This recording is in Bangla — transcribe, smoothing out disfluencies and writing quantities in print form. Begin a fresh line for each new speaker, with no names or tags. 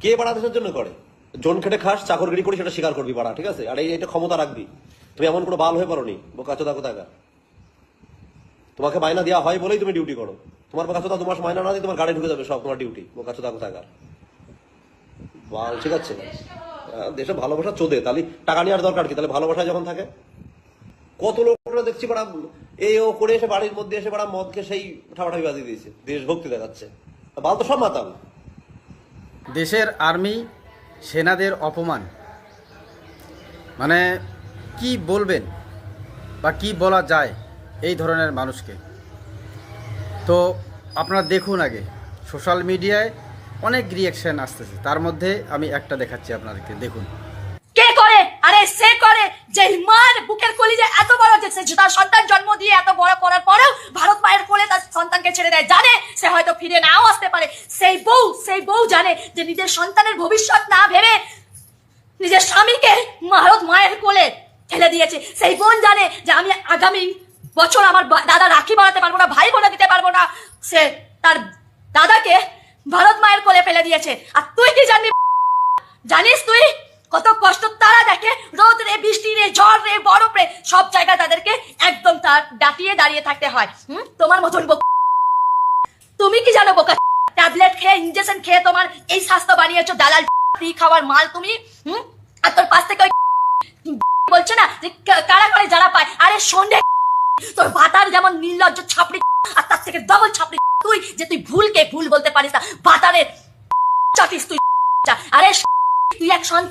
কে বাড়া দেশের জন্য করে? জন খেটে খাস, চাকরগিরি করি, সেটা স্বীকার করবি বাড়া, ঠিক আছে? আর এইটা ক্ষমতা রাখবি। তুমি এমন কোনো বাল হয়ে পারোনি বোকাচোদা কোথাকার। তোমাকে মাইনা দেওয়া হয় বলেই তুমি ডিউটি করো। তোমার বোকাচোদা 2 মাস মাইনা না দিয়ে তোমার গাড়ি ঢুকে যাবে সব তোমার ডিউটি, বোকাচোদা কোথাকার বাল, ঠিক আছে? দেশে ভালোবাসা চোদে, তাহলে টাকা নেওয়ার দরকার কি? তাহলে ভালোবাসা যখন থাকে, কত লোকরা দেখছি বাড়া এই ও করে এসে বাড়ির মধ্যে এসে বাড়া মদকে সেই ঠাপাঠাপি বাজিয়ে দিয়েছে, দেশভক্তি দেখাচ্ছে। বাল তো সব মাতাল।
দেশের আর্মি সেনাদের অপমান, মানে কি বলবেন বা কি বলা যায় এই ধরনের মানুষকে? তো আপনারা দেখুন, আগে সোশ্যাল মিডিয়ায় অনেক রিয়াকশন আসতেছে, তার মধ্যে আমি একটা দেখাচ্ছি আপনাদেরকে, দেখুন।
কে করে? আরে সে করে যে মার বুকের কলিজে এত বড়, যে তার সন্তান জন্ম দিয়ে এত বড় করার পরেও ভারত মায়ের কোলে তার সন্তানকে ছেড়ে দেয়, জানে সে হয়তো ফিরে নাও আসতে পারে। সেই বউ জানে যে নিজের সন্তানের ভবিষ্যৎ না ভেবে নিজের স্বামীকে ভারত মায়ের কোলে ঠেলে দিয়েছে। সেই বোন জানে যে আমি আগামী বছর আমার দাদা রাখি বাড়াতে পারবো না, ভাই বোনা দিতে পারবো না, সে তার দাদাকে ভারত মায়ের কোলে ফেলে দিয়েছে। আর তুই কি জানবি? জানিস তুই কত কষ্ট তারা দেখে? রোদ রে, বৃষ্টি রে, ঝড় রে, বরফ রে, সব জায়গায় তাদেরকে একদম তার ডাটিয়ে দাঁড়িয়ে থাকতে হয়। তোমার মতন তুমি কি জানো বোকা? ট্যাবলেট খেয়ে, ইনজেকশন খেয়ে তোমার এই স্বাস্থ্য বানিয়েছো, দালাল ফ্রি খাওয়ার মাল তুমি। আর তোর পাশ থেকে বলছে না যে কারা করে যারা পায়। আরে সন্ধ্যে তোর ভাতার যেমন নির্লজ্জ ছাপড়ি, আর তার থেকে ডবল ছাপড়ি তুই, যে তুই ভুলকে ভুল বলতে পারিস না। ভাতারে চাটিস তুই। আরে তুই এক সন্তান